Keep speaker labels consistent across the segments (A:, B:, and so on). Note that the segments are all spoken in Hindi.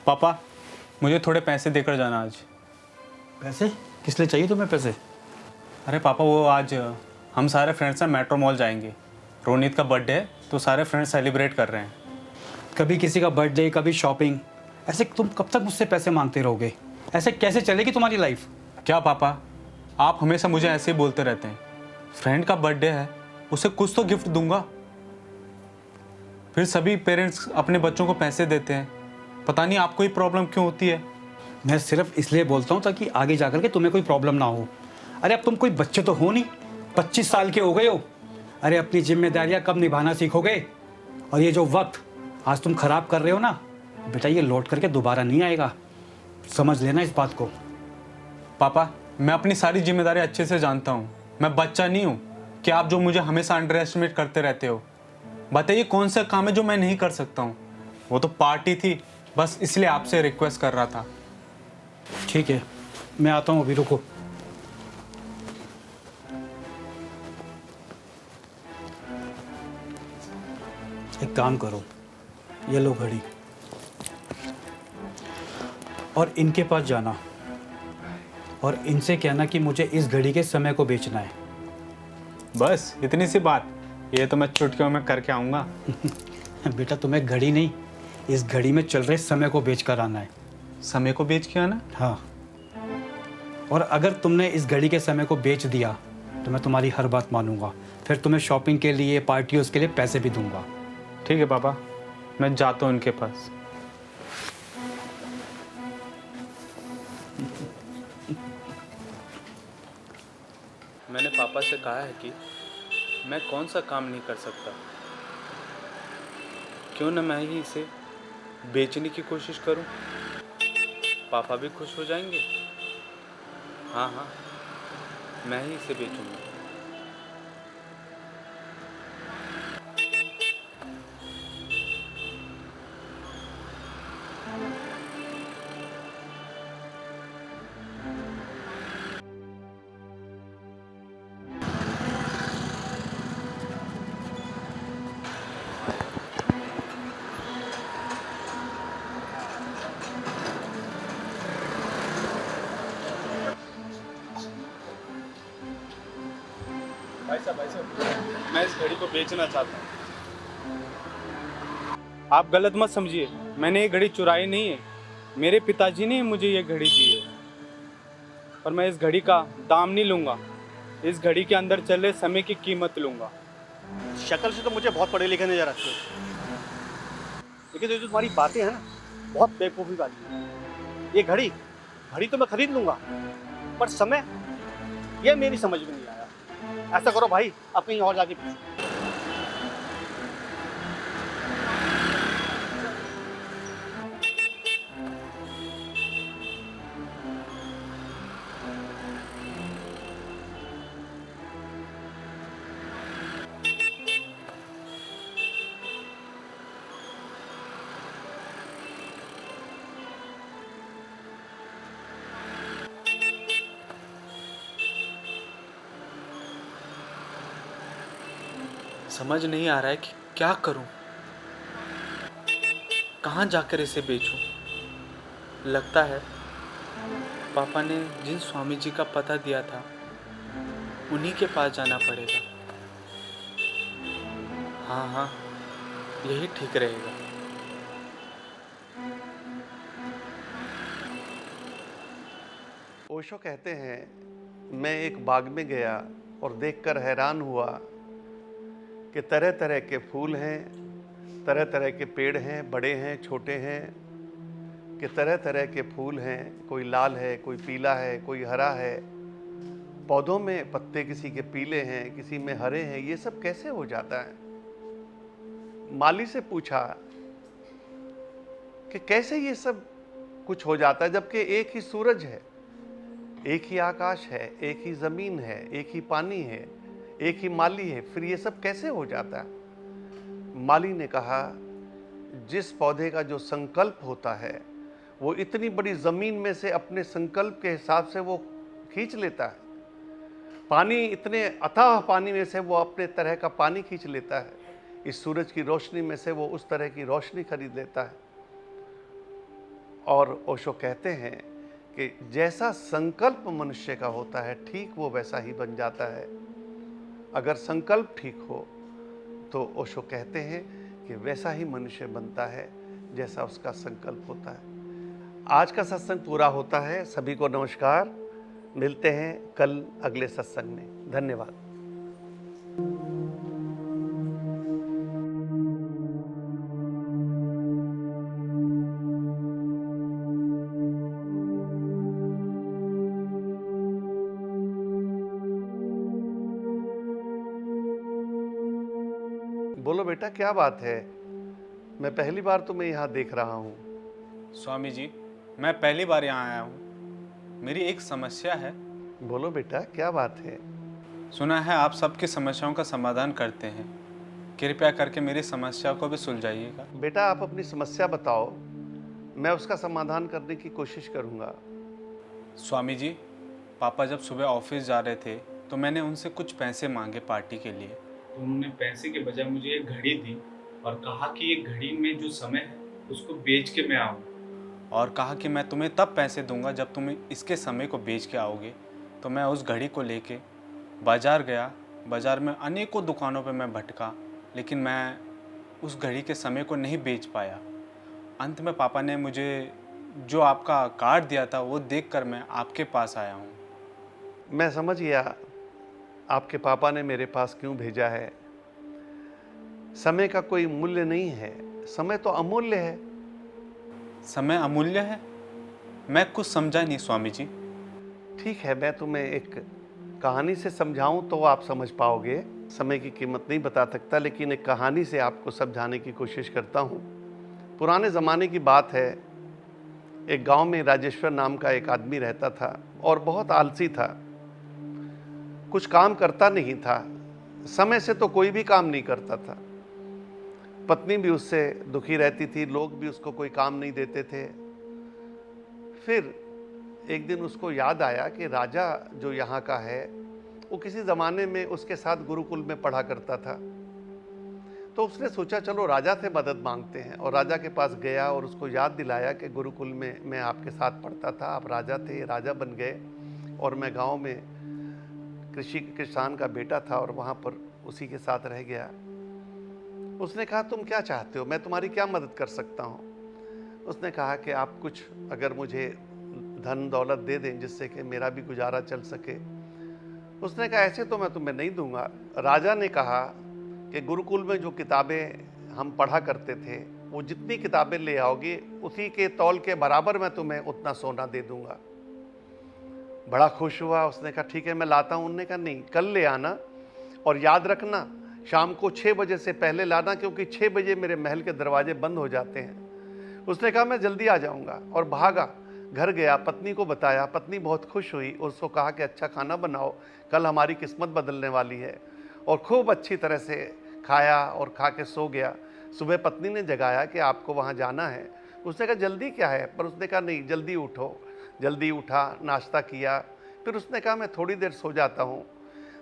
A: पापा मुझे थोड़े पैसे देकर जाना आज।
B: पैसे किस लिए चाहिए तुम्हें पैसे?
A: अरे पापा वो आज हम सारे फ्रेंड्स ना मेट्रो मॉल जाएंगे। रोनित का बर्थडे है तो सारे फ्रेंड्स सेलिब्रेट कर रहे हैं।
B: कभी किसी का बर्थडे, कभी शॉपिंग, ऐसे तुम कब तक मुझसे पैसे मांगते रहोगे? ऐसे कैसे चलेगी तुम्हारी लाइफ?
A: क्या पापा आप हमेशा मुझे ऐसे ही बोलते रहते हैं। फ्रेंड का बर्थडे है उसे कुछ तो गिफ्ट दूंगा। फिर सभी पेरेंट्स अपने बच्चों को पैसे देते हैं, पता नहीं आपको ही प्रॉब्लम क्यों होती है।
B: मैं सिर्फ इसलिए बोलता हूँ ताकि आगे जाकर के तुम्हें कोई प्रॉब्लम ना हो। अरे अब तुम कोई बच्चे तो हो नहीं, 25 साल के हो गए हो। अरे अपनी जिम्मेदारियाँ कब निभाना सीखोगे? और ये जो वक्त आज तुम खराब कर रहे हो ना बेटा, ये लौट करके दोबारा नहीं आएगा, समझ लेना इस बात को।
A: पापा मैं अपनी सारी जिम्मेदारी अच्छे से जानता हूँ, मैं बच्चा नहीं हूँ कि आप जो मुझे हमेशा अंडर एस्टिमेट करते रहते हो। बताइए कौन सा काम है जो मैं नहीं कर सकता हूँ? वो तो पार्टी थी, बस इसलिए आपसे रिक्वेस्ट कर रहा था।
B: ठीक है मैं आता हूँ, अभी रुको। एक काम करो, ये लो घड़ी, और इनके पास जाना और इनसे कहना कि मुझे इस घड़ी के समय को बेचना है।
A: बस इतनी सी बात? ये तो मैं चुटकियों में करके आऊँगा।
B: बेटा तुम्हें घड़ी नहीं, इस घड़ी में चल रहे समय को बेच कर आना है।
A: समय को बेच के आना?
B: हाँ, और अगर तुमने इस घड़ी के समय को बेच दिया तो मैं तुम्हारी हर बात मानूंगा। फिर तुम्हें शॉपिंग के लिए, पार्टियों के लिए पैसे भी दूंगा।
A: ठीक है पापा, मैं जाता हूँ उनके पास। मैंने पापा से कहा है कि मैं कौन सा काम नहीं कर सकता, क्यों ना मैं ही इसे बेचने की कोशिश करूं। पापा भी खुश हो जाएंगे। हाँ हाँ, मैं ही इसे बेचूंगा। भाई साहब, मैं इस घड़ी को बेचना चाहता हूँ। आप गलत मत समझिए, मैंने ये घड़ी चुराई नहीं है। मेरे पिताजी ने मुझे ये घड़ी दी है, पर मैं इस घड़ी का दाम नहीं लूँगा। इस घड़ी के अंदर चल रहे समय की कीमत लूँगा।
C: शक्ल से तो मुझे बहुत पढ़े लिखे नजर आते हो, लेकिन ये जो तुम्हारी बातें हैं ना, बहुत बेवकूफ़ी वाली है। ये घड़ी घड़ी तो मैं खरीद लूँगा, पर समय ये मेरी समझ में नहीं आया। ऐसा करो भाई, अब कहीं और जाके पूछो।
A: समझ नहीं आ रहा है कि क्या करूं, कहाँ जाकर इसे बेचूं। लगता है पापा ने जिन स्वामी जी का पता दिया था उन्हीं के पास जाना पड़ेगा। हाँ हाँ, यही ठीक रहेगा।
D: ओशो कहते हैं, मैं एक बाग में गया और देखकर हैरान हुआ कि तरह तरह के फूल हैं, तरह तरह के पेड़ हैं, बड़े हैं, छोटे हैं, कि तरह तरह के फूल हैं। कोई लाल है, कोई पीला है, कोई हरा है। पौधों में पत्ते किसी के पीले हैं, किसी में हरे हैं। ये सब कैसे हो जाता है? माली से पूछा कि कैसे ये सब कुछ हो जाता है, जबकि एक ही सूरज है, एक ही आकाश है, एक ही ज़मीन है, एक ही पानी है, एक ही माली है। फिर ये सब कैसे हो जाता है? माली ने कहा, जिस पौधे का जो संकल्प होता है वो इतनी बड़ी ज़मीन में से अपने संकल्प के हिसाब से वो खींच लेता है। पानी, इतने अथाह पानी में से वो अपने तरह का पानी खींच लेता है। इस सूरज की रोशनी में से वो उस तरह की रोशनी खरीद लेता है। और ओशो कहते हैं कि जैसा संकल्प मनुष्य का होता है ठीक वो वैसा ही बन जाता है। अगर संकल्प ठीक हो तो ओशो कहते हैं कि वैसा ही मनुष्य बनता है जैसा उसका संकल्प होता है। आज का सत्संग पूरा होता है। सभी को नमस्कार। मिलते हैं कल अगले सत्संग में। धन्यवाद। बोलो बेटा, क्या बात है? मैं पहली बार तुम्हें यहाँ देख रहा हूँ।
A: स्वामी जी, मैं पहली बार यहाँ आया हूँ। मेरी एक समस्या है।
D: बोलो बेटा, क्या बात है?
A: सुना है आप सबकी समस्याओं का समाधान करते हैं। कृपया करके मेरी समस्या को भी सुलझाइएगा।
D: बेटा, आप अपनी समस्या बताओ, मैं उसका समाधान करने की कोशिश करूँगा।
A: स्वामी जी, पापा जब सुबह ऑफिस जा रहे थे तो मैंने उनसे कुछ पैसे मांगे पार्टी के लिए। तो उन्होंने पैसे के बजाय मुझे एक घड़ी दी और कहा कि ये घड़ी में जो समय है उसको बेच के मैं आऊँ, और कहा कि मैं तुम्हें तब पैसे दूंगा जब तुम इसके समय को बेच के आओगे। तो मैं उस घड़ी को लेके बाज़ार गया। बाज़ार में अनेकों दुकानों पे मैं भटका, लेकिन मैं उस घड़ी के समय को नहीं बेच पाया। अंत में पापा ने मुझे जो आपका कार्ड दिया था वो देखकर मैं आपके पास आया हूँ।
D: मैं समझ गया आपके पापा ने मेरे पास क्यों भेजा है। समय का कोई मूल्य नहीं है, समय तो अमूल्य है।
A: समय अमूल्य है? मैं कुछ समझा नहीं स्वामी जी।
D: ठीक है, मैं तुम्हें एक कहानी से समझाऊं तो आप समझ पाओगे। समय की कीमत नहीं बता सकता, लेकिन एक कहानी से आपको समझाने की कोशिश करता हूं। पुराने ज़माने की बात है। एक गांव में राजेश्वर नाम का एक आदमी रहता था और बहुत आलसी था। कुछ काम करता नहीं था। समय से तो कोई भी काम नहीं करता था। पत्नी भी उससे दुखी रहती थी, लोग भी उसको कोई काम नहीं देते थे। फिर एक दिन उसको याद आया कि राजा जो यहाँ का है वो किसी ज़माने में उसके साथ गुरुकुल में पढ़ा करता था। तो उसने सोचा चलो राजा से मदद मांगते हैं, और राजा के पास गया और उसको याद दिलाया कि गुरुकुल में मैं आपके साथ पढ़ता था, आप राजा थे, राजा बन गए, और मैं गांव में किसान का बेटा था और वहाँ पर उसी के साथ रह गया। उसने कहा तुम क्या चाहते हो, मैं तुम्हारी क्या मदद कर सकता हूँ। उसने कहा कि आप कुछ अगर मुझे धन दौलत दे दें जिससे कि मेरा भी गुजारा चल सके। उसने कहा ऐसे तो मैं तुम्हें नहीं दूंगा। राजा ने कहा कि गुरुकुल में जो किताबें हम पढ़ा करते थे वो जितनी किताबें ले आओगे उसी के तौल के बराबर मैं तुम्हें उतना सोना दे दूंगा। बड़ा खुश हुआ। उसने कहा ठीक है मैं लाता हूँ। उन्होंने कहा नहीं, कल ले आना, और याद रखना शाम को 6 बजे से पहले लाना, क्योंकि 6 बजे मेरे महल के दरवाजे बंद हो जाते हैं। उसने कहा मैं जल्दी आ जाऊँगा, और भागा। घर गया, पत्नी को बताया। पत्नी बहुत खुश हुई, उसको कहा कि अच्छा खाना बनाओ, कल हमारी किस्मत बदलने वाली है। और खूब अच्छी तरह से खाया और खा के सो गया। सुबह पत्नी ने जगाया कि आपको वहाँ जाना है। उसने कहा जल्दी क्या है, पर उसने कहा नहीं जल्दी उठो। जल्दी उठा, नाश्ता किया। फिर उसने कहा मैं थोड़ी देर सो जाता हूँ,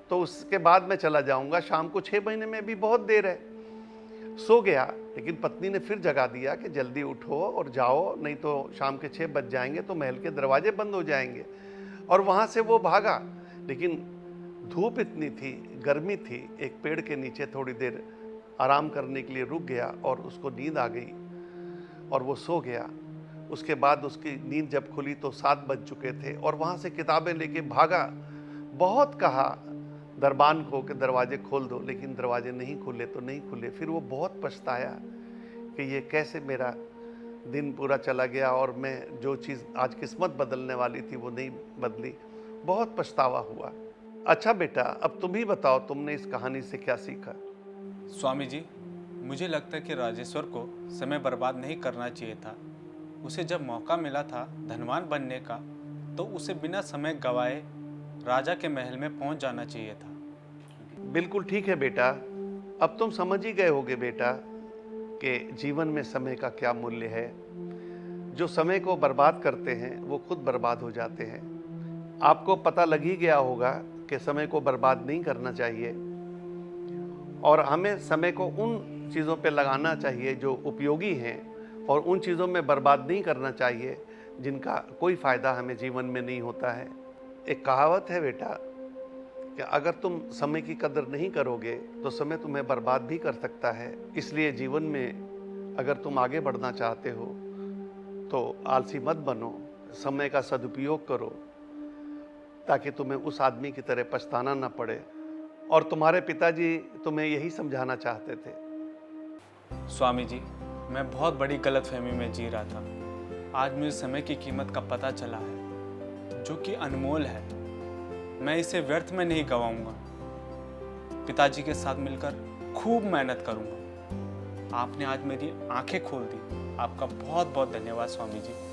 D: तो उसके बाद मैं चला जाऊँगा, शाम को 6 बजने में भी बहुत देर है। सो गया, लेकिन पत्नी ने फिर जगा दिया कि जल्दी उठो और जाओ, नहीं तो शाम के 6 बज जाएंगे तो महल के दरवाजे बंद हो जाएंगे। और वहाँ से वो भागा, लेकिन धूप इतनी थी, गर्मी थी। एक पेड़ के नीचे थोड़ी देर आराम करने के लिए रुक गया और उसको नींद आ गई और वो सो गया। उसके बाद उसकी नींद जब खुली तो 7 बज चुके थे, और वहाँ से किताबें लेके भागा। बहुत कहा दरबान को कि दरवाजे खोल दो, लेकिन दरवाजे नहीं खुले तो नहीं खुले। फिर वो बहुत पछताया कि ये कैसे मेरा दिन पूरा चला गया और मैं जो चीज़ आज किस्मत बदलने वाली थी वो नहीं बदली। बहुत पछतावा हुआ। अच्छा बेटा, अब तुम ही बताओ तुमने इस कहानी से क्या सीखा।
A: स्वामी जी, मुझे लगता है कि राजेश्वर को समय बर्बाद नहीं करना चाहिए था। उसे जब मौका मिला था धनवान बनने का, तो उसे बिना समय गवाए राजा के महल में पहुंच जाना चाहिए था।
D: बिल्कुल ठीक है बेटा। अब तुम समझ ही गए होगे बेटा कि जीवन में समय का क्या मूल्य है। जो समय को बर्बाद करते हैं वो खुद बर्बाद हो जाते हैं। आपको पता लग ही गया होगा कि समय को बर्बाद नहीं करना चाहिए, और हमें समय को उन चीज़ों पे लगाना चाहिए जो उपयोगी हैं, और उन चीज़ों में बर्बाद नहीं करना चाहिए जिनका कोई फायदा हमें जीवन में नहीं होता है। एक कहावत है बेटा कि अगर तुम समय की कदर नहीं करोगे तो समय तुम्हें बर्बाद भी कर सकता है। इसलिए जीवन में अगर तुम आगे बढ़ना चाहते हो तो आलसी मत बनो, समय का सदुपयोग करो ताकि तुम्हें उस आदमी की तरह पछताना ना पड़े। और तुम्हारे पिताजी तुम्हें यही समझाना चाहते थे।
A: स्वामी जी, मैं बहुत बड़ी गलतफहमी में जी रहा था। आज मुझे समय की कीमत का पता चला है, जो कि अनमोल है। मैं इसे व्यर्थ में नहीं गवाऊंगा। पिताजी के साथ मिलकर खूब मेहनत करूंगा। आपने आज मेरी आंखें खोल दी। आपका बहुत बहुत धन्यवाद स्वामी जी।